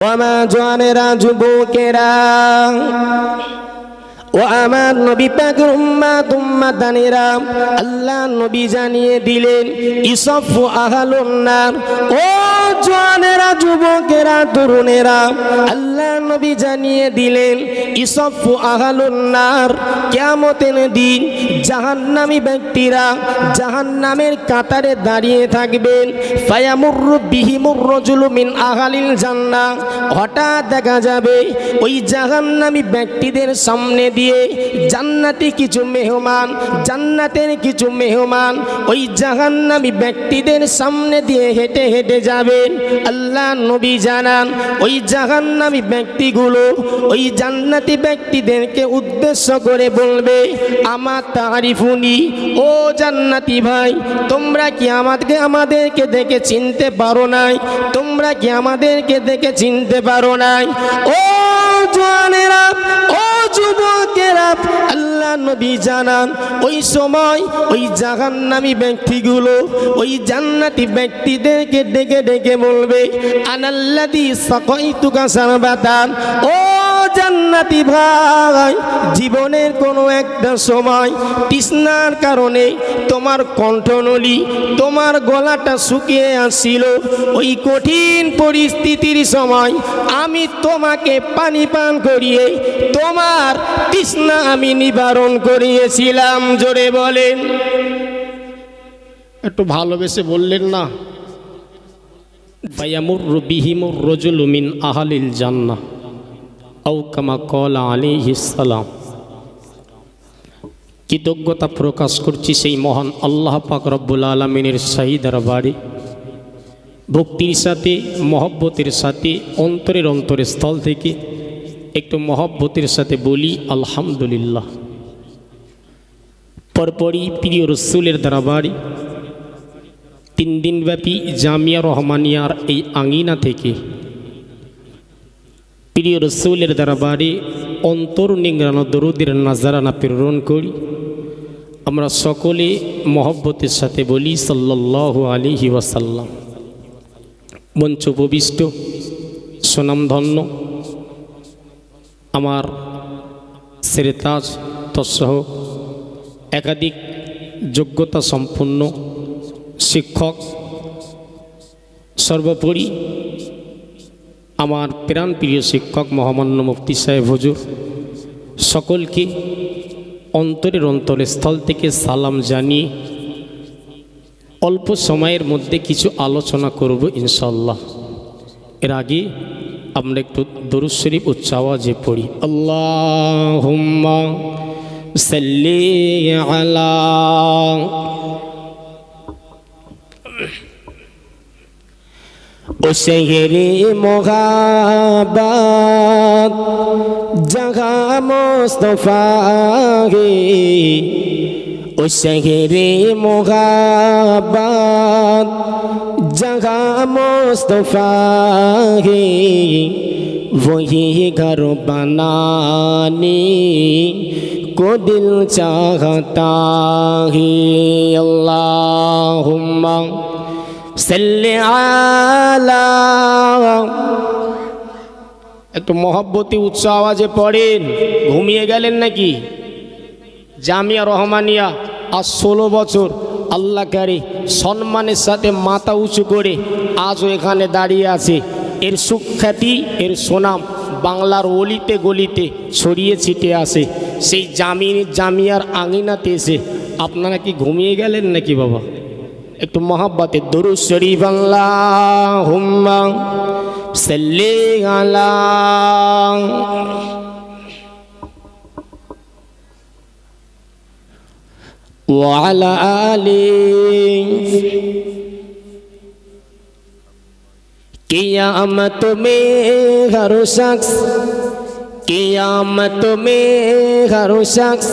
ওমা জওয়ানেরা যুবকেরা ও আমার নবী পাকের উম্মাতানেরা, আল্লাহ নবী জানিয়ে দিলেন ইসফু আহলুন নার। ও জওয়ানেরা যুবকেরা তরুণেরা, আল্লাহ নবী জানিয়ে দিলেন ইসফু আহলুন নার। কিয়ামতের দিন জাহান্নামী ব্যক্তিরা জাহান্নামের কাতারে দাঁড়িয়ে থাকবেন। ফায়ামুরু বিহিমুর রাজুলু মিন আহলিল জান্নাহ। হঠাৎ দেখা যাবে ওই জাহান্নামী ব্যক্তিদের সামনে দিয়ে জান্নাতি কিছু মেহমান, জান্নাতের কিছু মেহমান ওই জাহান্নামী ব্যক্তিদের সামনে দিয়ে হেঁটে হেঁটে যাবেন। আল্লাহ নবী জানান ওই জাহান্নামী ব্যক্তিগুলো ওই জান্নাতি ব্যক্তিদেরকে উদ্দেশ্য করে বলবে, আমার তারিফুনি, ও জান্নাতি ভাই, তোমরা কি আমাদেরকে দেখে চিনতে পারো নাই? তোমরা কি আমাদেরকে দেখে চিনতে পারো নাই? ও জওয়ানেরা, ও যুবকেরা, আল্লাহ নবী জানান ওই সময় ওই জাহান্নামী ব্যক্তিগুলো ওই জান্নাতি ব্যক্তিদেরকে ডেকে ডেকে বলবে, আনাল্লাযী সাকাইতুকা শারবাতান। ও জান্নাতি ভাই, জীবনের কোনো একটা সময় তৃষ্ণার কারণে তোমার কণ্ঠনলী, তোমার গলাটা শুকিয়ে আসছিল। ওই কঠিন পরিস্থিতির সময় আমি তোমাকে পানি পান করিয়ে তোমার তৃষ্ণা আমি নিবারণ করিয়েছিলাম। জোরে বলেন, একটু ভালোবেসে বললেন না? ফায়ামুরু বিহিমুর রাজুলু মিন আহলিল জান্নাহ আও কামা ক্বালা আলাইহিস সালাম। কৃতজ্ঞতা প্রকাশ করছি সেই মহান আল্লাহ পাক রব্বুল আলামিনের শাহী দরবারে। ভক্তির সাথে মহব্বতের সাথে অন্তরের স্থল থেকে একটু মহব্বতের সাথে বলি আলহামদুলিল্লাহ। পরপরই প্রিয় রসুলের দরবারে 3 দিনব্যাপী জামিয়া রহমানিয়ার এই আঙিনা থেকে প্রিয় রসুলের দরবারে অন্তর নিংড়ানো দরুদের নাজারানা প্রেরণ করি। আমরা সকলে মহব্বতের সাথে বলি সাল্লাল্লাহু আলাইহি ওয়াসাল্লাম। মঞ্চ উপবিষ্ট সুনামধন্য আমার সেরেতাজ তৎসহ একাধিক যোগ্যতা সম্পন্ন শিক্ষক, সর্বোপরি আমার প্রাণপ্রিয় শিক্ষক মহামান্য মুফতি সাহেব হুজুর, সকলকে অন্তরের স্থল থেকে সালাম জানিয়ে অল্প সময়ের মধ্যে কিছু আলোচনা করব ইনশাআল্লাহ। এর আগে আমরা একটু দরুদ শরীফ উচ্চ আওয়াজে পড়ি। আল্লাহুম্মা সাল্লি আলা ও শহরে মোহাব্বত জগা মুস্তাফা গে, ও শহরে মোহাব্বত जगह मुस्तफा है, वही घर बनाने को दिल चाहता है। अल्लाहुम्मा सल्ली आला। একটু মহব্বতি উচ্চ আওয়াজে পড়েন। ঘুমিয়ে গেলেন নাকি? জামিয়া রহমানিয়া আজ 16 বছর আল্লাহ কারি সম্মানের সাথে মাথা উঁচু করে আজও এখানে দাঁড়িয়ে আছে। এর সুখ্যাতি, এর সুনাম বাংলার অলিতে গলিতে ছড়িয়ে ছিটে আসে। সেই জামিয়ার আঙিনাতে এসে আপনারা কি ঘুমিয়ে গেলেন নাকি বাবা? একটু মহাব্বতে দরুদ শরীফ আল্লাহুম্মা সাল্লি আলা وعلى آله। क़यामत में हर शख्स, क़यामत में हर शख्स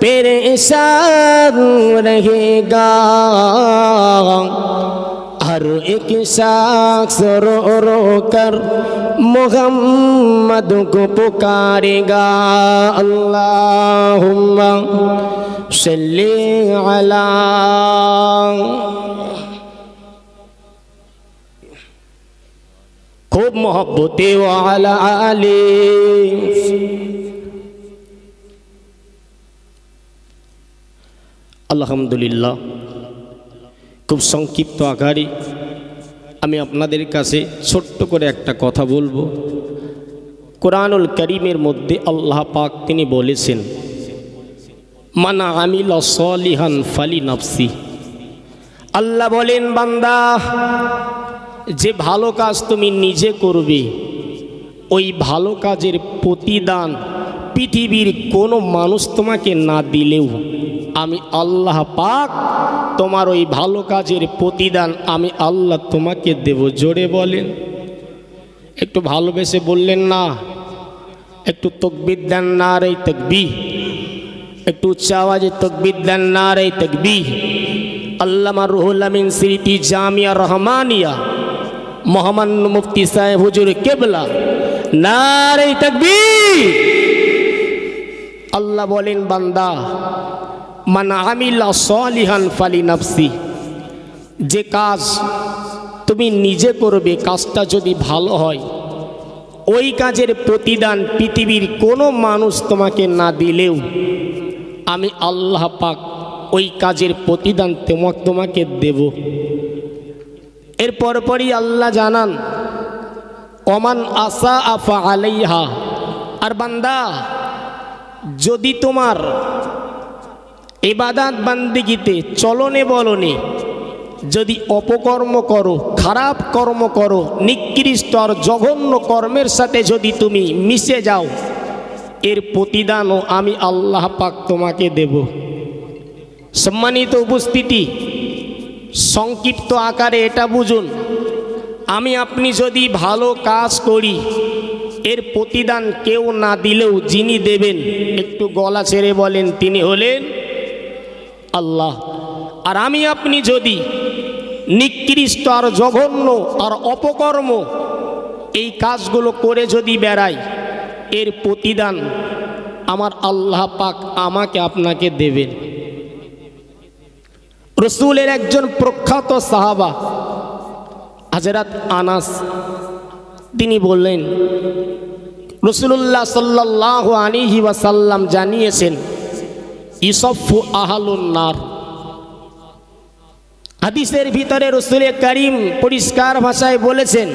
परेशान रहेगा। हर एक शख्स रो रो कर मोहम्मद को पुकारेगा। अल्लाहुम्मा सल्ली अला। खूब मोहब्बते व अला आले। আলহামদুলিল্লাহ, খুব সংক্ষিপ্ত আকারে আমি আপনাদের কাছে ছোট্ট করে একটা কথা বলবো। কোরআনুল কারীমের মধ্যে আল্লাহ পাক তিনি বলেছেন, মান আমিলা সলিহান ফালি নাফসি। আল্লাহ বলেন, বান্দা, যে ভালো কাজ তুমি নিজে করবে, ওই ভালো কাজের প্রতিদান পৃথিবীর কোনো মানুষ তোমাকে না দিলেও আমি আল্লাহ পাক তোমার ওই ভালো কাজের প্রতিদান আমি আল্লাহ তোমাকে দেব। জোরে বলেন, একটু ভালোবেসে বললেন না? একটু তাকবীর দেন, নারে তাকবীর। একটু উচ্চ আওয়াজে তাকবীর দেন, নারে তাকবীর। আল্লামা রুহুল আমিন স্মৃতি জামিয়া রহমানিয়া মহামান্য মুফতি সাহেব হুজুর কেবলা, নারে তাকবীর। আল্লাহ বলেন, বান্দা, মান আমিলা সলিহান ফালি নাফসি। যে কাজ তুমি নিজে করবে, কাজটা যদি ভালো হয়, ওই কাজের প্রতিদান পৃথিবীর কোনো মানুষ তোমাকে না দিলেও আমি আল্লাহ পাক ওই কাজের প্রতিদান তোমাকে দেব। এর পরপরই আল্লাহ জানান, ওমান আসা আফা আলাইহা। আর বান্দা, যদি তোমার ইবাদত বান্দিগিতে চলনে বলনে যদি অপকর্ম করো, খারাপ কর্ম করো, নিকৃষ্ট আর জঘন্য কর্মের সাথে যদি তুমি মিশে যাও, এর প্রতিদানও আমি আল্লাহ পাক তোমাকে দেব। সম্মানিত উপস্থিতি, সংক্ষিপ্ত আকারে এটা বুঝুন, আমি আপনি যদি ভালো কাজ করি, এর প্রতিদান কেউ না দিলেও যিনি দেবেন, একটু গলা ছেড়ে বলেন, তিনি হলেন আল্লাহ। আর আমি আপনি যদি নিকৃষ্ট আর জঘন্য আর অপকর্ম এই কাজগুলো করে যদি বেড়াই, এর প্রতিদান আমার আল্লাহ পাক আমাকে আপনাকে দেবেন। রসুলের একজন প্রখ্যাত সাহাবা হযরত আনাস, তিনি বললেন, রাসূলুল্লাহ সাল্লাল্লাহু আলাইহি ওয়াসাল্লাম জানিয়েছেন, ইসফু আহলুন নার। হাদিসের ভিতরে রাসূল করিম পরিষ্কার ভাষায় বলেছেন,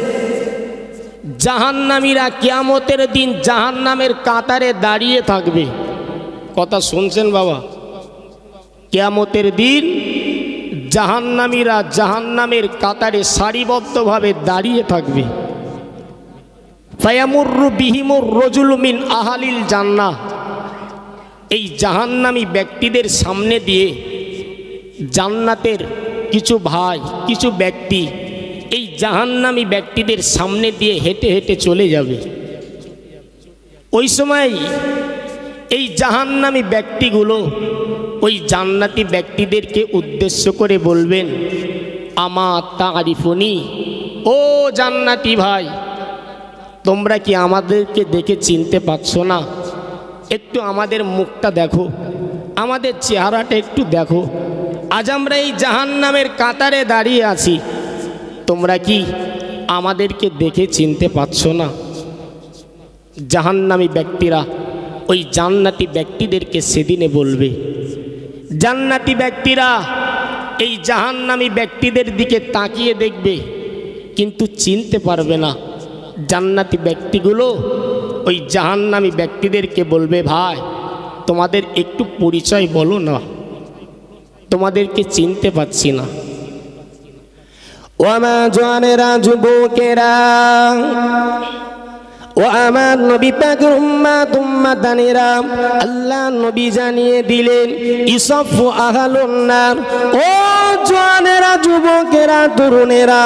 জাহান্নামীরা কিয়ামতের দিন জাহান্নামের কাতারে দাঁড়িয়ে থাকবে। কথা শুনছেন বাবা? কিয়ামতের দিন জাহান্নামীরা জাহান্নামের কাতারে সারিবদ্ধভাবে দাঁড়িয়ে থাকবে। ফায়ামুরু বিহিমুর রাজুলু মিন আহলিল জান্নাহ। এই জাহান্নামী ব্যক্তিদের সামনে দিয়ে জান্নাতের কিছু ভাই, কিছু ব্যক্তি এই জাহান্নামী ব্যক্তিদের সামনে দিয়ে হেঁটে হেঁটে চলে যাবে। ওই সময় এই জাহান্নামী ব্যক্তিগুলো ওই জান্নাতি ব্যক্তিদেরকে উদ্দেশ্য করে বলবেন, আমা তারিফুনি, ও জান্নাতি ভাই, তোমরা কি আমাদেরকে দেখে চিনতে পারছো না? একটু আমাদের মুখটা দেখো, আমাদের চেহারাটা একটু দেখো। আজ আমরা এই জাহান্নামের কাতারে দাঁড়িয়ে আছি, তোমরা কি আমাদেরকে দেখে চিনতে পারছো না? জাহান্নামী ব্যক্তিরা ওই জান্নাতি ব্যক্তিদেরকে সেদিনে বলবে। জান্নাতি ব্যক্তিরা এই জাহান্নামী ব্যক্তিদের দিকে তাকিয়ে দেখবে, কিন্তু চিনতে পারবে না। জান্নাতি ব্যক্তিগুলো ওই জাহান্নামী ব্যক্তিদেরকে বলবে, ভাই, তোমাদের একটু পরিচয় বলো না, তোমাদেরকে চিনতে পাচ্ছি না। ও আমার জওয়ানেরা, যুবকেরা, ও আমার নবী পাকের উম্মত উম্মতানেরা, আল্লাহ নবী জানিয়ে দিলেন, ইসফু আহলুন নার। ও জওয়ানেরা, যুবকেরা, তরুণেরা,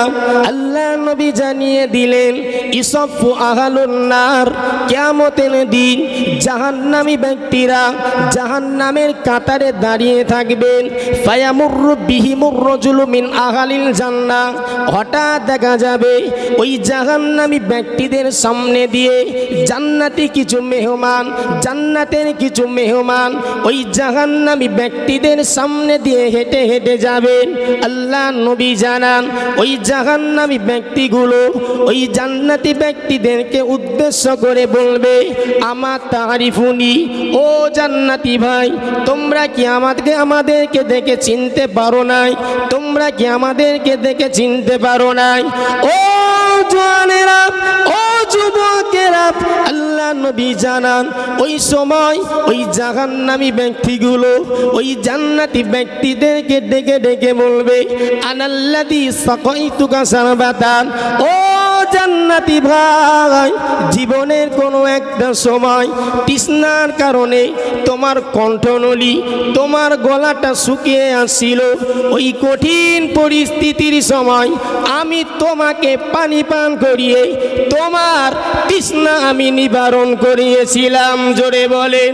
আল্লাহ নবী জানিয়ে দিলেন, ইসফু আহলুন নার। কিয়ামতের দিন জাহান্নামী ব্যক্তিরা জাহান্নামের কাতারে দাঁড়িয়ে থাকবেন। ফায়ামুরু বিহিমুর রাজুলু মিন আহলিল জান্নাহ। হঠাৎ দেখা যাবে ওই জাহান্নামী ব্যক্তিদের সামনে দিয়ে জান্নাতি কিছু মেহমান, জান্নাতের কিছু মেহমান ওই জাহান্নামী ব্যক্তিদের সামনে দিয়ে হেঁটে হেঁটে যাবেন। আল্লাহ নবী জানান ওই জাহান্নামী ব্যক্তিগুলো ওই জান্নাতি ব্যক্তিদেরকে উদ্দেশ্য করে বলবে, আমার তারিফুনি, ও জান্নাতি ভাই, তোমরা কি আমাদেরকে দেখে চিনতে পারো নাই? তোমরা কি আমাদেরকে দেখে চিনতে পারো নাই? ও জওয়ানেরা, ও যুবকেরা, আল্লাহ নবী জানান ওই সময় ওই জাহান্নামী ব্যক্তিগুলো ওই জান্নাতি ব্যক্তিদেরকে ডেকে ডেকে বলবে, আনাল্লাযী সাকাইতুকা শারবাতান, ও জান্নাতি ভাই, জীবনের কোনো একটা সময় তৃষ্ণার কারণে তোমার কণ্ঠনলী, তোমার গলাটা শুকিয়ে আসছিল, ওই কঠিন পরিস্থিতির সময় আমি তোমাকে পানি পান করিয়ে তোমার তৃষ্ণা আমি নিবারণ করিয়েছিলাম। জোরে বলেন,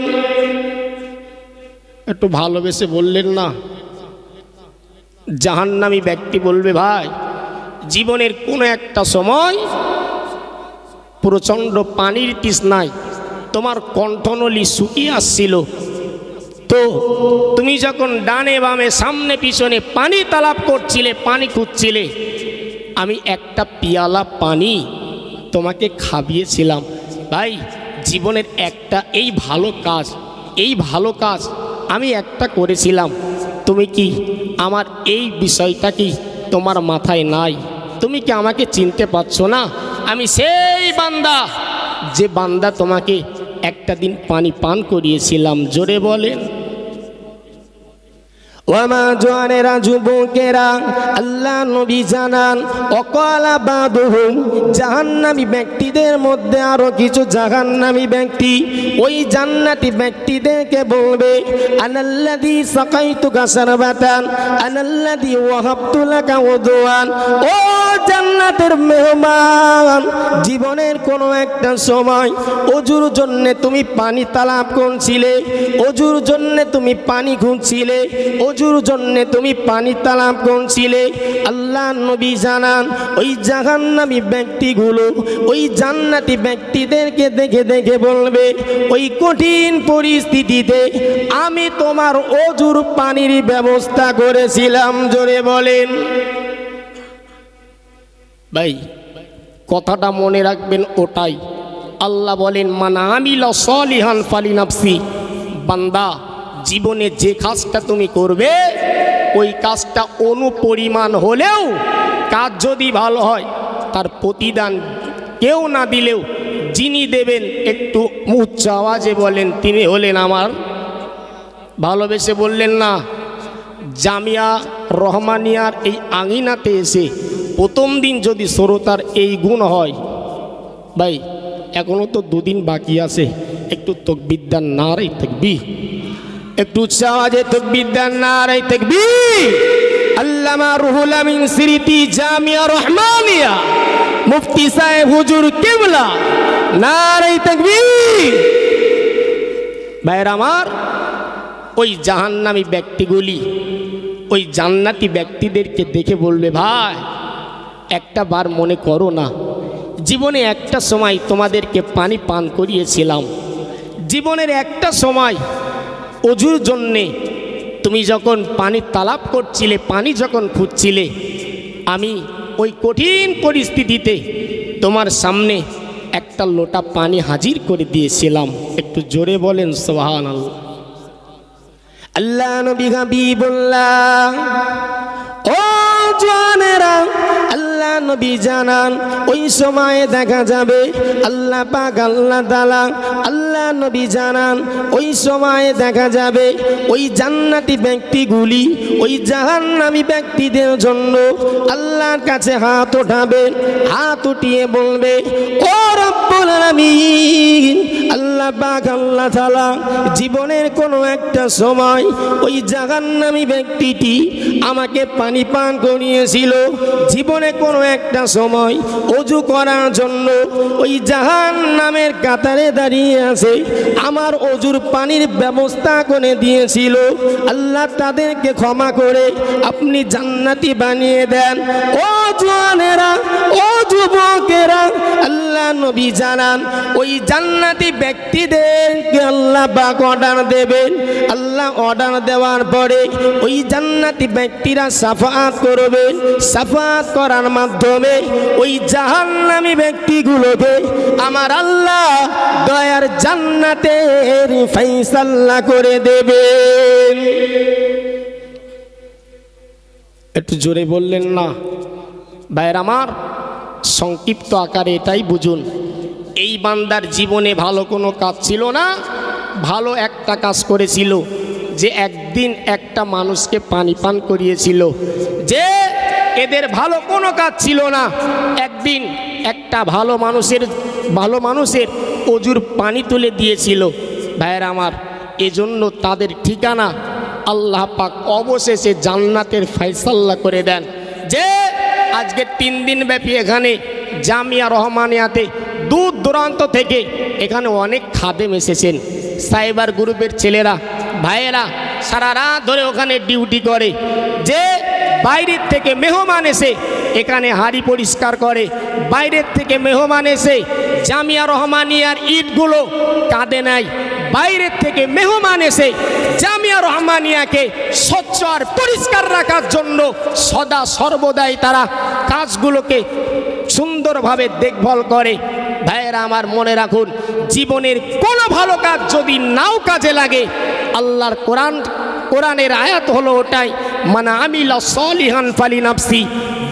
একটু ভালোবেসে বললেন না? জাহান্নামী ব্যক্তি বলবে, ভাই জীবনের কোনো একটা সময় প্রচণ্ড পানির তৃষ্ণায় তোমার কণ্ঠনলী শুকিয়ে আসছিল, তো তুমি যখন ডানে বামে সামনে পিছনে পানি তালাব করছিলে, পানি খুঁজছিলে, আমি একটা পিয়ালা পানি তোমাকে খাবিয়েছিলাম। ভাই জীবনের একটা এই ভালো কাজ আমি একটা করেছিলাম, তুমি কি আমার এই বিষয়টা কি তোমার মাথায় নাই? তুমি কি আমাকে চিনতে পারছো না? আমি সেই বান্দা যে বান্দা তোমাকে একটা দিন পানি পান করিয়েছিলাম। জোরে বলেন। ওয়ামা জওয়ানেরা, যুবকেরা, আল্লাহ নবী জানান অকালা বাদুহুম, জাহান্নামী ব্যক্তিদের মধ্যে আরো কিছু জাহান্নামী ব্যক্তি ওই জান্নাতি ব্যক্তিদেরকে বলবে, আনাল্লাযী সাকাইতুকা শারবাতান, আনাল্লাযী ওয়াহাবতু লাকা উদওয়ান, ও জান্নাতের মেহমান, জীবনের কোনো একটা সময় ওজুর জন্য তুমি পানি তালাব করছিলে, ওজুর জন্য তুমি পানি খুঁজছিলে, ওজুর জন্য তুমি পানি তালাব করছিলে। আল্লাহ নবী জানান ওই জাহান্নামী ব্যক্তিগুলো ওই জান্নাতি ব্যক্তিদেরকে দেখে দেখে বলবে, ওই কঠিন পরিস্থিতিতে আমি তোমার ওজুর পানির ব্যবস্থা করেছিলাম। জোরে বলেন। ভাই কথাটা মনে রাখবেন, ওটাই আল্লাহ বলেন, মান আমিলা সলিহান ফালিনাফসি, বান্দা জীবনে যে কাজটা তুমি করবে ওই কাজটা অনুপরিমাণ হলেও কাজ যদি ভালো হয় তার প্রতিদান কেউ না দিলেও যিনি দেবেন, একটু উচ্চ আওয়াজে বলেন, তিনি হলেন আমার, ভালোবেসে বললেন না, জামিয়া রহমানিয়ার এই আঙিনাতে এসে প্রথম দিন যদি শ্রোতার এই গুণ হয়, ভাই এখনো তো দুদিন বাকি আছে, একটু তাকবীর দেন, নারে তাকবীর, একটু উচ্চ আওয়াজে তাকবীর দেন, নারে তাকবীর। আল্লামা রুহুল আমিন স্মৃতি জামিয়া রহমানিয়া মুফতি সাহেব হুজুর কিবলা, নারে তাকবীর। ভাইরা আমার, ওই জাহান্নামী ব্যক্তিগুলি ওই জান্নাতি ব্যক্তিদেরকে দেখে বলবে, ভাই একটা বার মনে করো না, জীবনে একটা সময় তোমাদেরকে পানি পান করিয়েছিলাম, জীবনের একটা সময় অজুর জন্যে তুমি যখন পানি তালাব করছিলে, পানি যখন খুঁজছিলে, আমি ওই কঠিন পরিস্থিতিতে তোমার সামনে একটা লোটা পানি হাজির করে দিয়েছিলাম। একটু জোরে বলেন সুবহানাল্লাহ। আল্লাহ নবী হাবিবুল্লাহ, ও জওয়ানেরা, আল্লাহ নবী জানান ওই সময়ে দেখা যাবে আল্লাহ পাক আল্লাহ তাআলা, আল্লাহ নবী জানান ওই সময়ে দেখা যাবে ওই জান্নাতি ব্যক্তিগুলি ওই জাহান্নামী ব্যক্তিদের জন্য আল্লাহর কাছে হাত উঠাবে, হাত উঠিয়ে বলবে, ও রব্বুল আলামিন, আল্লাহ পাক আল্লাহ তাআলা জীবনের কোনো একটা সময় ওই জাহান্নামী ব্যক্তিটি আমাকে পানি পান করিয়েছিল। জীবনে কোনো একটা সময় ওযু করার জন্য ওই জাহান্নামের কাতারে দাঁড়িয়ে আছে, আমার ওযুর পানির ব্যবস্থা করে দিয়েছিল। আল্লাহ তাদেরকে ক্ষমা করে আপনি জান্নাতি বানিয়ে দেন। ও জওয়ানেরা, ও যুবকেরা, আল্লাহ নবী জানান ওই জান্নাতি ব্যক্তিদেরকে আল্লাহ পাক অর্ডার দেবেন। আল্লাহ অর্ডার দেওয়ার পরে ওই জান্নাতি ব্যক্তিরা সাফাত করবেন। সাফাত করার মাধ্যমে ওই জাহান্নামী ব্যক্তিগুলোকে আমার আল্লাহ দয়ার জান্নাতের ফায়সালা করে দেবেন। একটু জোরে বললেন না ভাইয়ের আমার? সংক্ষিপ্ত আকারে এটাই বুঝুন, এই বান্দার জীবনে ভালো কোনো কাজ ছিল না, ভালো একটা কাজ করেছিল যে একদিন একটা মানুষকে পানি পান করিয়েছিল। যে এদের ভালো কোনো কাজ ছিল না, একদিন একটা ভালো মানুষের ওযুর পানি তুলে দিয়েছিল। ভাইয়ের আমার, এজন্য তাদের ঠিকানা আল্লাহ পাক অবশেষে জান্নাতের ফায়সালা করে দেন। যে আজকে 3 দিন ব্যাপী এখানে জামিয়া রহমানিয়াতে দূর দূরান্ত থেকে এখানে অনেক খাদেম এসেছেন, সাইবার গ্রুপের ছেলেরা ভাইয়েরা সারা রাত ধরে ওখানে ডিউটি করে। যে বাইরের থেকে মেহমান এসে এখানে হাড়ি পরিষ্কার করে, বাইরের থেকে মেহমান এসে জামিয়া রহমানিয়ার ইটগুলো কাঁদে নেয়, বাইরের থেকে মেহমান এসে জামিয়া রহমানিয়াকে স্বচ্ছ আর পরিষ্কার রাখার জন্য সদা সর্বদাই তারা কাজগুলোকে সুন্দরভাবে দেখভাল করে। ভাইয়েরা আমার, মনে রাখুন, জীবনের কোনো ভালো কাজ যদি নাও কাজে লাগে, আল্লাহর কোরআনের আয়াত হলো ওটাই, মান আমিলা সলিহান ফালিনাফসি।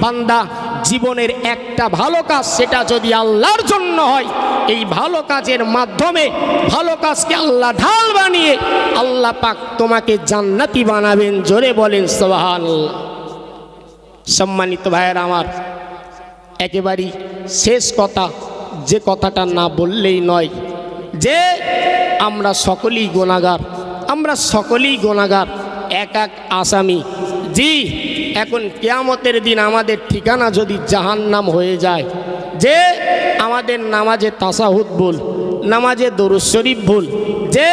বান্দা জীবনের একটা ভালো কাজ সেটা যদি আল্লাহর জন্য হয়, এই ভালো কাজের মাধ্যমে ভালো কাজকে আল্লাহ ঢাল বানিয়ে আল্লাহ পাক তোমাকে জান্নাতি বানাবেন। জোরে বলেন সুবহানাল্লাহ। সম্মানিত ভাইয়েরা আমার, একেবারেই শেষ কথা, যে কথাটা না বললেই নয়, যে আমরা সকলেই গুনাহগার, আমরা সকলেই গুনাহগার, এক এক আসামি। জি, এখন কিয়ামতের দিন আমাদের ঠিকানা যদি জাহান্নাম হয়ে যায়, যে আমাদের নামাজে তাসাহুদ ভুল, নামাজে দরুদ শরীফ ভুল, যে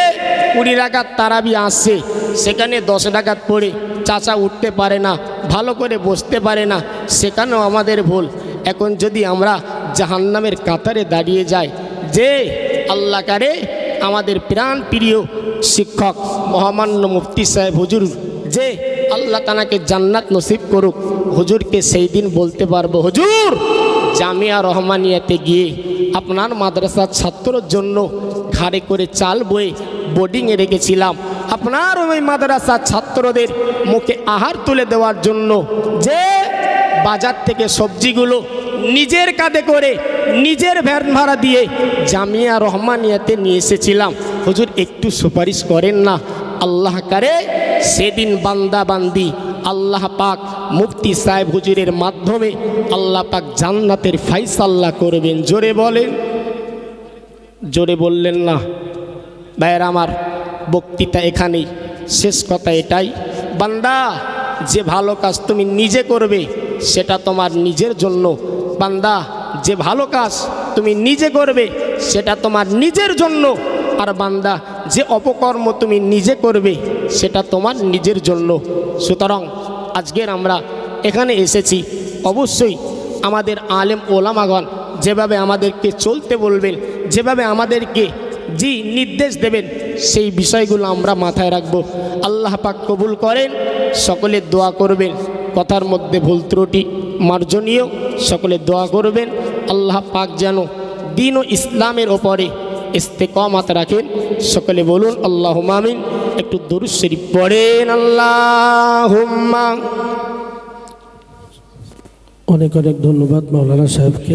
20 রাকাত তারাবি আসছে সেখানে 10 রাকাত পড়ে চাচা উঠতে পারে না, ভালো করে বসতে পারে না, সেখানেও আমাদের ভুল। এখন যদি আমরা জাহান্নামের কাতারে দাঁড়িয়ে যাই, যে আল্লাহ কারে আমাদের প্রাণ প্রিয় শিক্ষক মহামান্য মুফতি সাহেব হুজুর, যে আল্লাহ তানাকে জান্নাত নসিব করুক, হুজুরকে সেই দিন বলতে পারবো, হুজুর জামিয়া রহমানিয়াতে গিয়ে আপনার মাদ্রাসার ছাত্রর জন্য ঘাড়ে করে চাল বয়ে বোর্ডিংয়ে রেখেছিলাম, আপনার ওই মাদ্রাসার ছাত্রদের মুখে আহার তুলে দেওয়ার জন্য যে বাজার থেকে সবজিগুলো নিজের কাঁধে করে নিজের ভ্যান ভাড়া দিয়ে জামিয়া রহমানিয়াতে নিয়ে এসেছিলাম, হুজুর একটু সুপারিশ করেন না। আল্লাহ কারে সেদিন বান্দা বান্দি আল্লাহ পাক মুফতি সাহেব হুজুরের মাধ্যমে আল্লাহ পাক জান্নাতের ফায়সালা করবেন। জোরে বলেন, জোরে বললেন না ভাইয়েরা আমার? বক্তৃতা এখানেই, শেষ কথা এটাই, বান্দা যে ভালো কাজ তুমি নিজে করবে সেটা তোমার নিজের জন্য। বান্দা যে ভালো কাজ তুমি নিজে করবে সেটা তোমার নিজের জন্য। আর বান্দা যে অপকর্ম তুমি নিজে করবে সেটা তোমার নিজের জন্য। সুতরাং আজকের আমরা এখানে এসেছি, অবশ্যই আমাদের আলেম ওলামাগণ যেভাবে আমাদেরকে চলতে বলবেন, যেভাবে আমাদেরকে জি নির্দেশ দেবেন, সেই বিষয়গুলো আমরা মাথায় রাখব। আল্লাহ পাক কবুল করেন। সকলে দোয়া করবেন, কথার মধ্যে ভুল ত্রুটি মার্জনীয়, সকলে দোয়া করবেন। আল্লাহ পাক যেন দ্বীন ও ইসলামের ওপরে ইস্তেকামাত রাখেন। সকলে বলুন আল্লাহুম্মা আমিন। একটু দরুদ শরীফ পড়েন। আল্লাহুম্মা। অনেক অনেক ধন্যবাদ মাওলানা সাহেবকে।